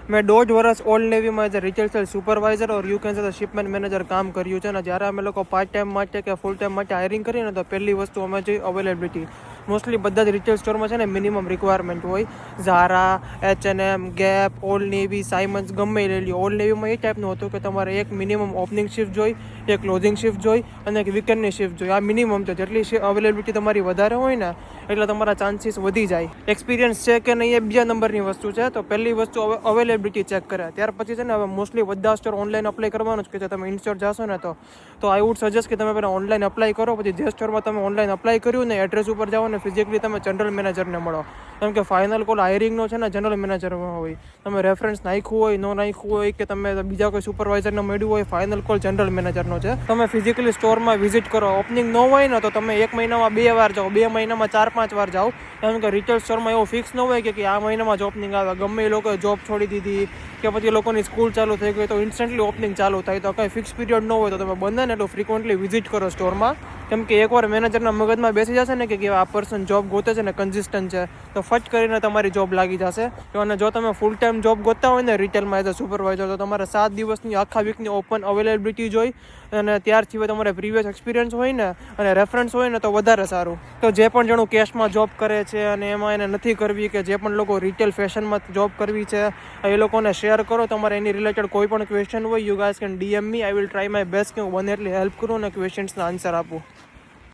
મેં 1.5 વર્ષ ઓલ્ડ નેવીમાં as a retail sale supervisor or you can say shipment manager કામ કર્યું છે. અને જ્યારે અમે લોકો પાર્ટ ટાઈમ માટે કે ફૂલ ટાઈમ માટે હાયરિંગ કરીએ ને તો પહેલી વસ્તુ અમે જોઈએ અવેલેબિલિટી. મોસ્ટલી બધા જ રિટેલ સ્ટોરમાં છે ને મિનિમમ રિક્વાયરમેન્ટ હોય. ઝારા, H&M, gap, old navy, Symons ગમે એ લઈ લો. ઓલ્ડ નેવીમાં એ ટાઈપનું હતું કે તમારે એક મિનિમમ ઓપનિંગ શિફ્ટ જોઈ, એક ક્લોઝિંગ શિફ્ટ જોઈ અને એક વીકેન્ડની શિફ્ટ જોઈ. આ મિનિમમ છે. જેટલી અવેલેબિલિટી તમારી વધારે હોય ને એટલે તમારા ચાન્સીસ વધી જાય. એક્સપિરિયન્સ છે કે નહીં એ બીજા નંબરની વસ્તુ છે. તો પહેલી વસ્તુ અવેલેબિલિટી ચેક કરે. ત્યાર પછી છે ને હવે મોસ્ટલી બધા સ્ટોર ઓનલાઈન અપ્લાય કરવાનું જ કે છે. તમે ઇન્સ્ટોર જશો ને તો આઈ વુડ સજેસ્ટ કે તમે પહેલાં ઓનલાઈન અપ્લાય કરો. પછી જે સ્ટોરમાં તમે ઓનલાઈન અપ્લાય કર્યું ને એડ્રેસ ઉપર જાઓ ને ફિઝિકલી તમે જનરલ મેનેજરને મળો. કેમ કે ફાઇનલ કોલ હાયરિંગનો છે ને જનરલ મેનેજરમાં હોય. તમે રેફરન્સ નાખ્યું હોય, ન નાખ્યું હોય કે તમે બીજા કોઈ સુપરવાઇઝરને મળ્યું હોય, ફાઇનલ કોલ જનરલ મેનેજરનો છે. તમે ફિઝિકલી સ્ટોરમાં વિઝિટ કરો. ઓપનિંગ ન હોય ને તો તમે 1 મહિનામાં 2 વાર જાઓ, 2 મહિનામાં 4-5 વાર જાઓ. કેમ કે રિટેલ સ્ટોરમાં એવું ફિક્સ ન હોય કે આ મહિનામાં જ ઓપનિંગ આવે. ગમે એ લોકોએ જોબ છોડી દીધી કે પછી લોકોની સ્કૂલ ચાલુ થઈ ગઈ તો ઇન્સ્ટન્ટલી ઓપનિંગ ચાલુ થાય. તો કંઈ ફિક્સ પીરિયડ ન હોય તો તમે બને ને એટલું ફ્રિકવન્ટલી વિઝિટ કરો સ્ટોરમાં. કેમ કે એકવાર મેનેજરના મગજમાં બેસી જશે ને કે આ પર્સન જોબ ગોતે છે ને કન્સિસ્ટન્ટ છે તો ફટ કરીને તમારી જોબ લાગી જશે. અને જો તમે ફૂલ ટાઈમ જોબ ગોતતા હોય ને રિટેલમાં એઝ અ સુપરવાઇઝર તો તમારે 7 દિવસની આખા વીકની ઓપન અવેલેબિલિટી જોઈ અને ત્યારથી તમારે પ્રીવિયસ એક્સપિરિયન્સ હોય ને અને રેફરન્સ હોય ને તો વધારે સારું. તો જે પણ જણું કેશમાં જોબ કરે છે અને એમાં એને નથી કરવી કે જે પણ લોકો રિટેલ ફેશનમાં જોબ કરવી છે એ લોકોને શેર કરો. તમારે એની રિલેટેડ કોઈ પણ ક્વેશ્ચન હોય you guys can DM me. I will try my best કે હું બને એટલી હેલ્પ કરું અને ક્વેશ્ચન્સના આન્સર આપું.